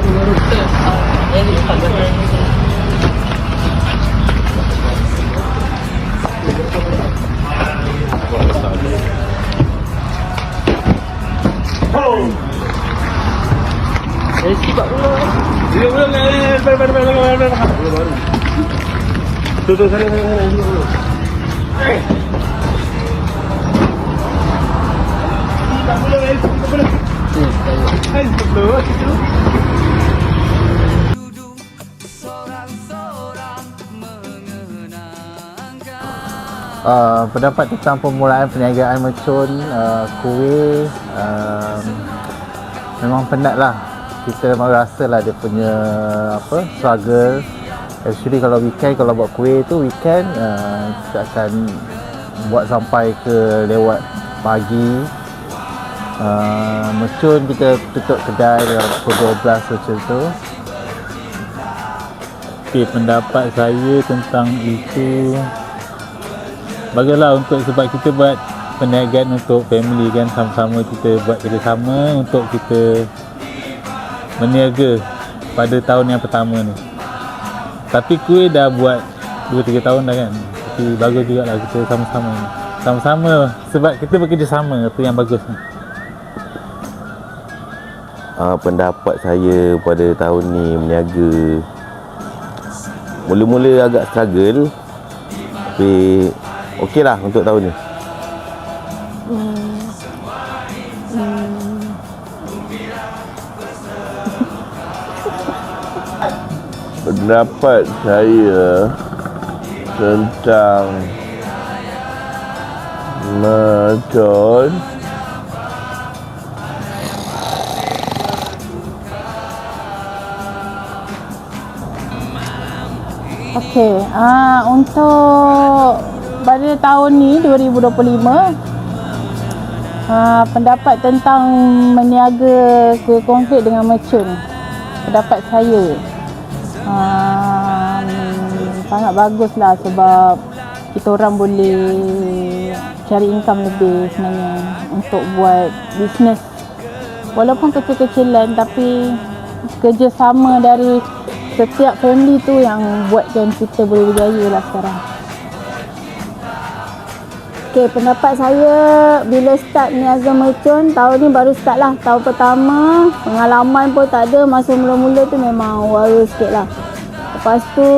baru. Yang ni cepat kan? Cepat pula. Dia belum baru. Tu sana. Tak boleh. Pendapat tentang permulaan perniagaan mercun kuih, memang penat lah. Kita memang rasa lah dia punya struggle. Actually kalau weekend, kalau buat kuih tu weekend, kita akan buat sampai ke lewat pagi. Mercun kita tutup kedai dalam pukul 12 macam tu. Okay, pendapat saya tentang itu, baguslah sebab kita buat perniagaan untuk family kan, sama-sama kita buat kerjasama untuk kita berniaga pada tahun yang pertama ni. Tapi kuih dah buat 2-3 tahun dah kan. Tapi bagus jugalah kita sama-sama sebab kita bekerjasama, itu yang bagus. Pendapat saya pada tahun ni berniaga, mula-mula agak struggle, tapi okey lah untuk tahun ni. Pendapat saya tentang mercun, okey, untuk pada tahun ni 2025, pendapat tentang meniaga kuih konfet dengan mercun, pendapat saya sangat bagus lah, sebab kita orang boleh cari income lebih sebenarnya untuk buat bisnes, walaupun kecil-kecilan, tapi kerjasama dari setiap family tu yang buatkan kita boleh berjaya lah sekarang. Okay, pendapat saya bila start niaga mercun, tahun ni baru start lah, tahun pertama, pengalaman pun tak ada, masa mula-mula tu memang waru sikit lah. Lepas tu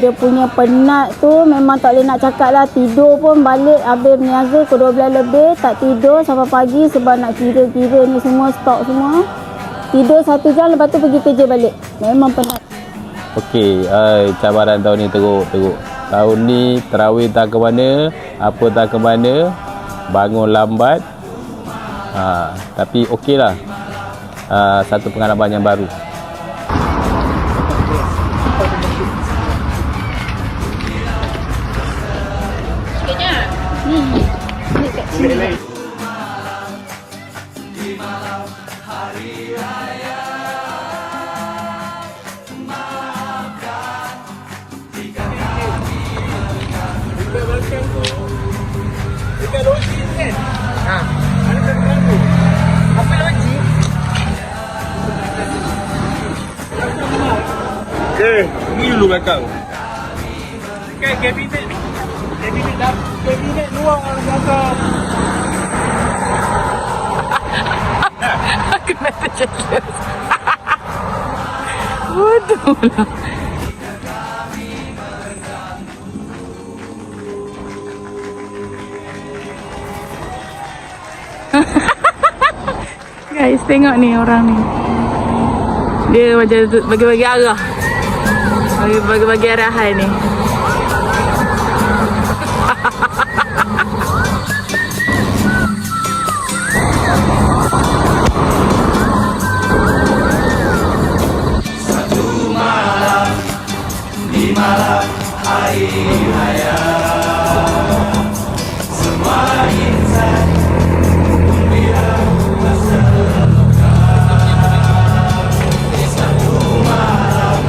dia punya penat tu memang tak boleh nak cakap lah, tidur pun balik habis berniaga pukul 12 lebih, tak tidur sampai pagi sebab nak kira-kira ni semua, stok semua. Tidur 1 jam, lepas tu pergi kerja balik, memang penat. Okey, cabaran tahun ni teruk. Tahun ni tarawih tak ke mana, apa tak ke mana, bangun lambat. Tapi okey lah, satu pengalaman yang baru. Dekat loji kan? Ada terganggu. Apa loji? Okay, ni dulu belakang. Dekat kabinet luar belakang. Aku nak terjelas. Waduh lah. Guys, tengok ni orang ni. Dia macam bagi-bagi arah. Bagi-bagi arahan ni. Satu malam di malam hari raya, semua insan gembira berseloka. Di satu malam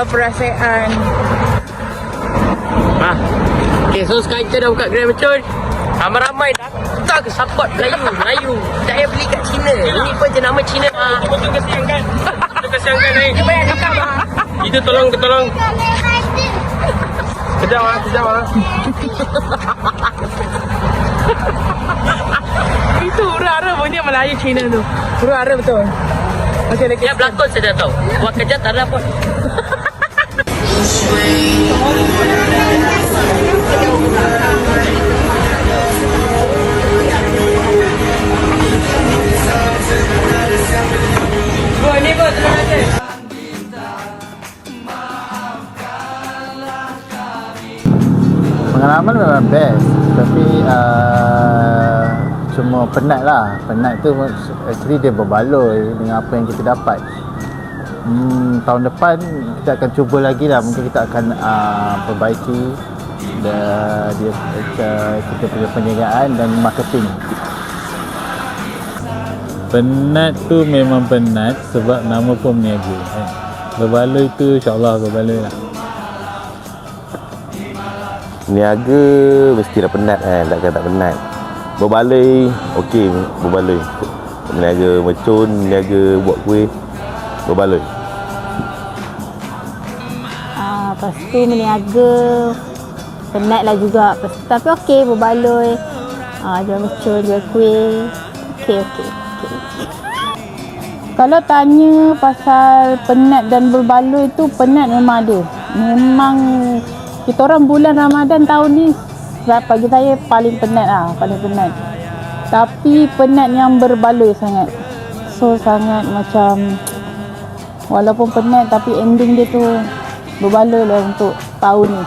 perasaan. Okay, so sekarang kita dah buka Grand Mercun. Ramai-ramai datang support Melayu. Tak payah beli kat China. Ini pun jenama China. Kita kesiankan. Kita kesiankan ni. Dia banyak cakap lah. Kita tolong. Kejap ah. Itu hura-hara punya Melayu Cina tu. Hura-hara betul. Okey, Dia berlakon saya dah tahu. Buat kerja tak ada apa. Bro, ni bro, terima kasih. Pengalaman memang best, tapi cuma penat lah. Penat tu actually dia berbaloi dengan apa yang kita dapat. Tahun depan kita akan cuba lagi lah. Mungkin kita akan perbaiki kita punya penjagaan dan marketing. Penat tu memang penat sebab nama pun berniaga kan. Berbaloi tu insyaAllah berbaloi lah. Niaga mesti dah penat kan, takkan tak penat. Berbaloi, okey berbaloi. Niaga mercun, niaga buat kuih, berbaloi. Lepas tu meniaga penat lah juga. Tapi okey, berbaloi. Jual mercun, jual kuih. Okey. Kalau tanya pasal penat dan berbaloi tu, penat memang ada. Memang kita orang bulan Ramadan tahun ni bagi saya paling penat lah, paling penat. Tapi penat yang berbaloi sangat. So sangat macam walaupun penat tapi ending dia tu berbaloi lah untuk tahun ni.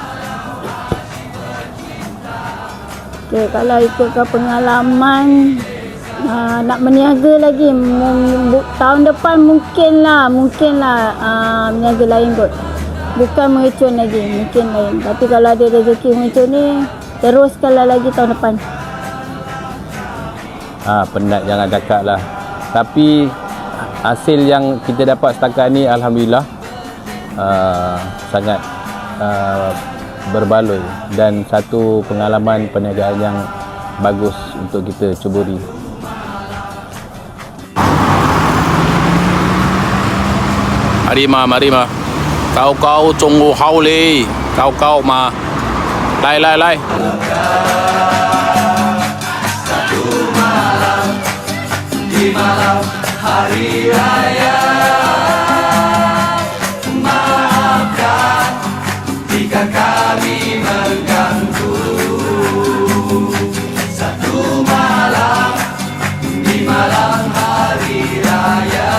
Okay, kalau ikutkan pengalaman nak berniaga lagi tahun depan mungkinlah berniaga lain kot. Bukan mercun lagi, mungkin lain. Tapi kalau ada rezeki mercun ni, teruskanlah lagi tahun depan. Penat jangan cakap lah. Tapi hasil yang kita dapat setakat ni alhamdulillah sangat berbaloi dan satu pengalaman perniagaan yang bagus untuk kita cuburi. Mari ma. Kau tunggu hau le. Kau ma. Lai. Satu malam di malam hari raya, maafkan jika kami mengganggu. Satu malam di malam hari raya,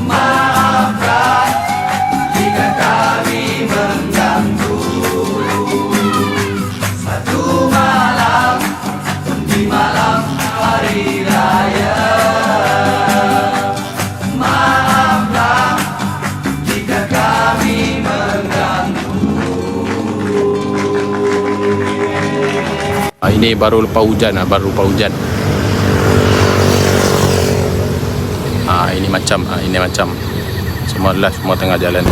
maafkan jika kami mengganggu. Satu malam di malam hari raya, maafkan jika kami mengganggu. Ini baru lepas hujan. Ini macam semua tengah jalan.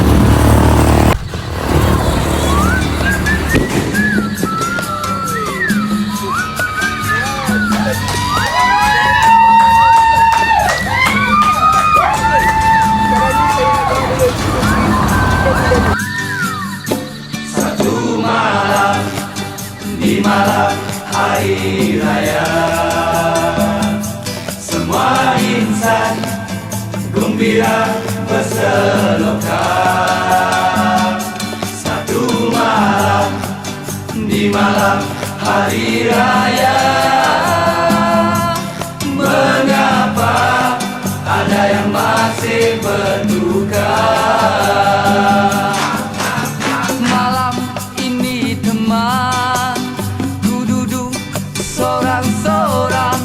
Satu malam di malam hari raya, semua insan gembira berselokan. Satu malam di malam hari raya, mengapa ada yang masih berduka? Malam ini teman, ku duduk sorang-sorang.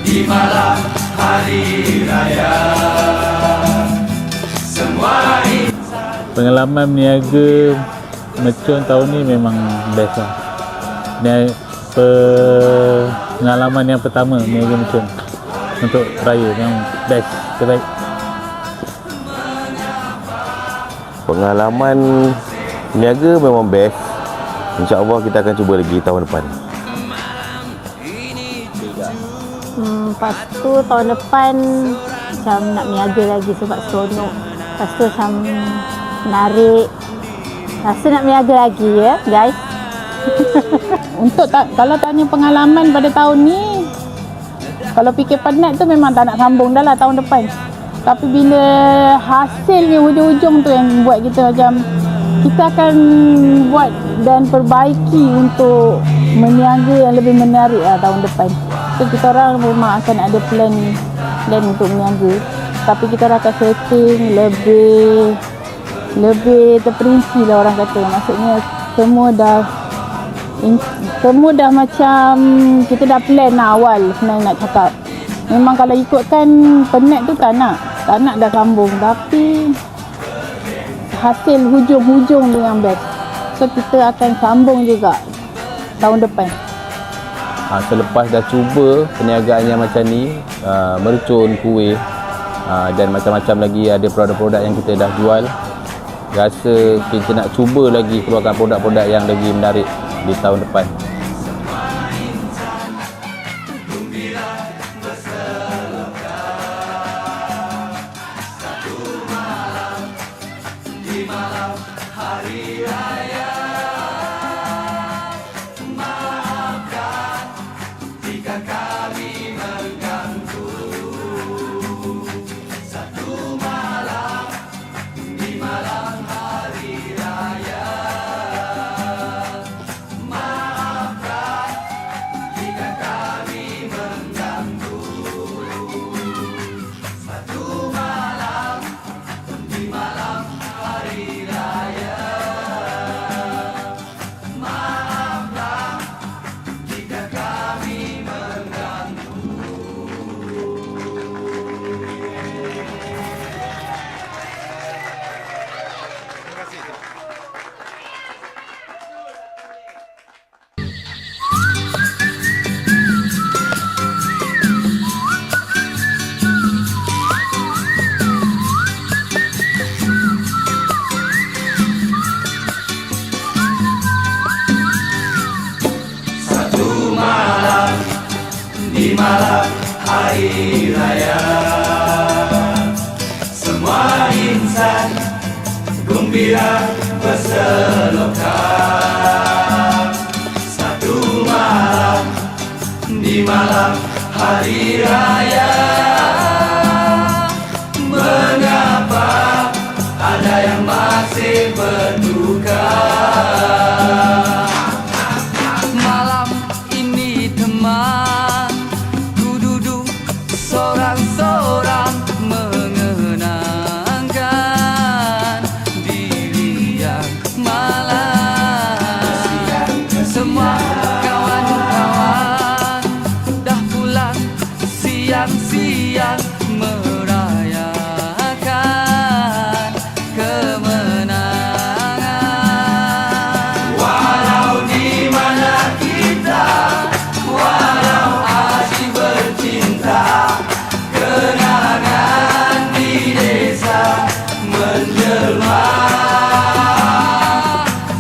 Di malam hari raya semua Pengalaman berniaga mercon tahun ni memang best lah. Ni pengalaman yang pertama berniaga mercon untuk raya yang best, terbaik. Pengalaman berniaga memang best. InsyaAllah kita akan cuba lagi tahun depan. Lepas tu tahun depan macam nak niaga lagi sebab seronok. Lepas tu macam menarik. Rasa nak niaga lagi ya guys. Kalau tanya pengalaman pada tahun ni, kalau fikir penat tu memang tak nak sambung dah lah tahun depan. Tapi bila hasilnya hujung-hujung tu yang buat kita macam kita akan buat dan perbaiki untuk meniaga yang lebih menarik lah tahun depan. So kita orang memang akan ada plan untuk meniaga. Tapi kita orang akan setting lebih terperinci lah orang kata. Maksudnya semua dah macam kita dah plan lah awal senang nak cakap. Memang kalau ikutkan penat tu tak nak dah sambung. Tapi hasil hujung-hujung tu yang best. So kita akan sambung juga tahun depan. Selepas dah cuba perniagaan yang macam ni, mercon, kuih dan macam-macam lagi ada produk-produk yang kita dah jual, rasa kita nak cuba lagi keluarkan produk-produk yang lagi menarik di tahun depan. di malam hari raya. Semua insan gembira berselokan. Satu malam di malam hari raya. Mengapa ada yang masih berduka? Malam ini teman, ku duduk seorang-seorang mengenangkan diri yang malam. Semua kawan-kawan dah pulang siang-siang merayakan kemenangan. Walau di mana kita, walau asyik bercinta, kenangan di desa menjelma.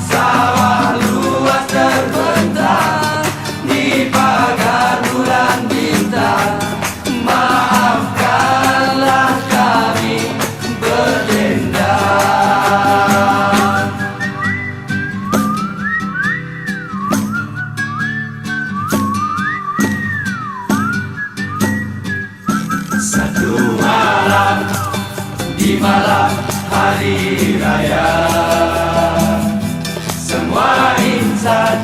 Sawah luas terbentang di pagar bulan bintang. Maafkanlah kami berdendam. Satu malam di malam hari raya, semua insan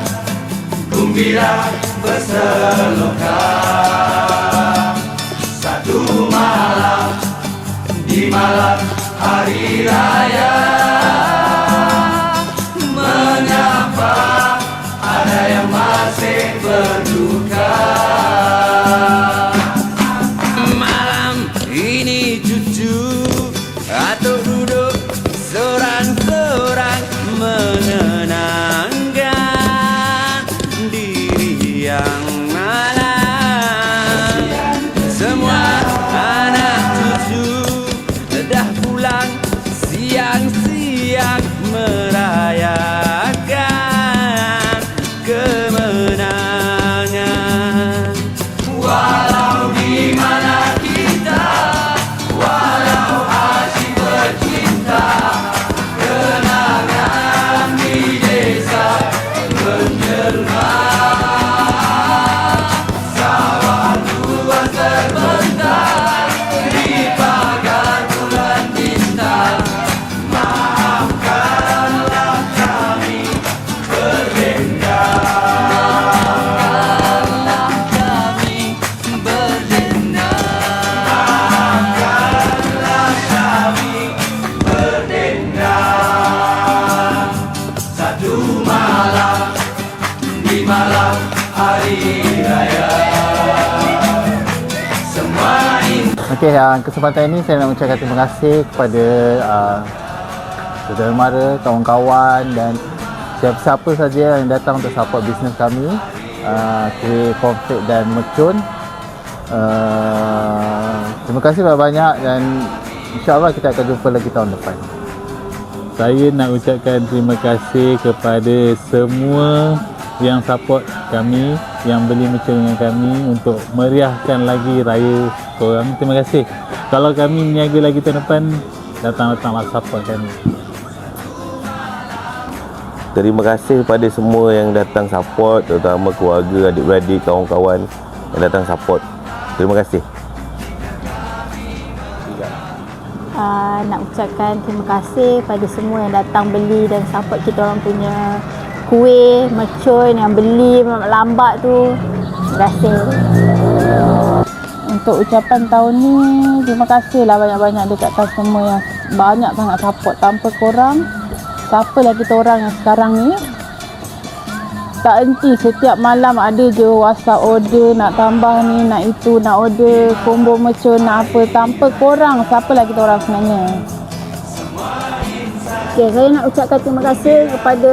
gembira berselokan. Satu malam di malam hari raya. Mengapa ada yang masih berduka? Okey, kesempatan ini saya nak ucapkan terima kasih kepada saudara mara, kawan-kawan dan siapa saja yang datang untuk support bisnes kami, kuih konflik dan mercun. Terima kasih banyak-banyak dan insyaAllah kita akan jumpa lagi tahun depan. Saya nak ucapkan terima kasih kepada semua yang support kami, yang beli mercun dengan kami untuk meriahkan lagi raya korang. Terima kasih. Kalau kami meniaga lagi tahun depan, datang-datanglah support kami. Terima kasih kepada semua yang datang support, terutama keluarga, adik-beradik, kawan-kawan yang datang support. Terima kasih. Nak ucapkan terima kasih pada semua yang datang beli dan support kita orang punya kuih, mercun yang beli lambat tu. Terima kasih. Untuk ucapan tahun ni, terima kasihlah banyak-banyak dekat customer yang banyak sangat support. Tanpa korang, siapalah kita orang yang sekarang ni. Tak henti, setiap malam ada je WhatsApp order, nak tambah ni, nak itu, nak order combo mercun, nak apa. Tanpa korang, siapalah kita orang sebenarnya. Okay, saya nak ucapkan terima kasih kepada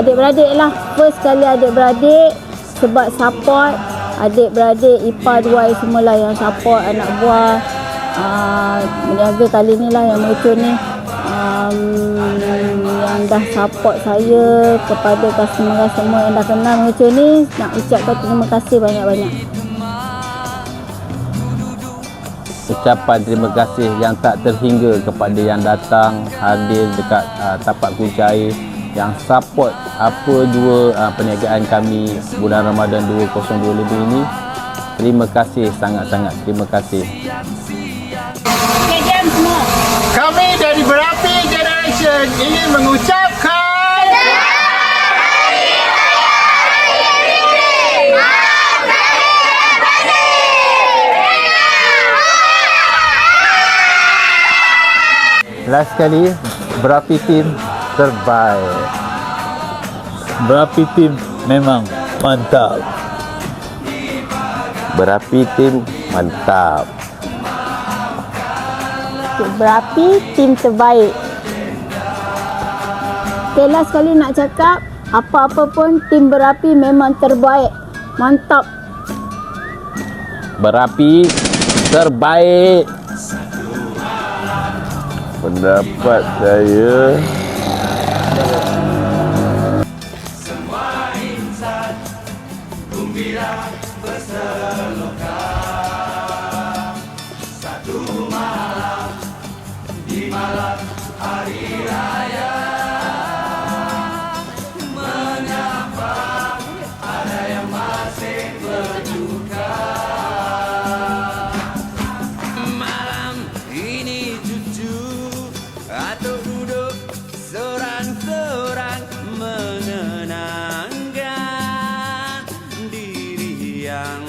adik-beradik lah. First kali adik-beradik sebab support. Adik-beradik, ipar, duai semualah yang support anak buah meniaga kali ni lah yang mercun ni. Yang dah support saya, kepada customer-customer yang dah kenal mercun ni, nak ucapkan terima kasih banyak-banyak. Ucapan terima kasih yang tak terhingga kepada yang datang hadir dekat tapak kucai, yang support apa jua perniagaan kami bulan Ramadan 2022 lebih ini. Terima kasih, sangat-sangat terima kasih. Okay, jam semua. Kami dari Berapi Generation ingin mengucapkan last kali, Berapi Team terbaik. Berapi Team memang mantap. Berapi Team mantap. Berapi tim terbaik. Okay, last kali nak cakap, apa-apa pun tim Berapi memang terbaik. Mantap. Berapi terbaik. Pendapat saya, Semua insan gembira berseloka. Satu malam di malam hari raya, mengapa ada yang masih berduka? Malam ini jujur atau duduk seorang-seorang menenangkan diri yang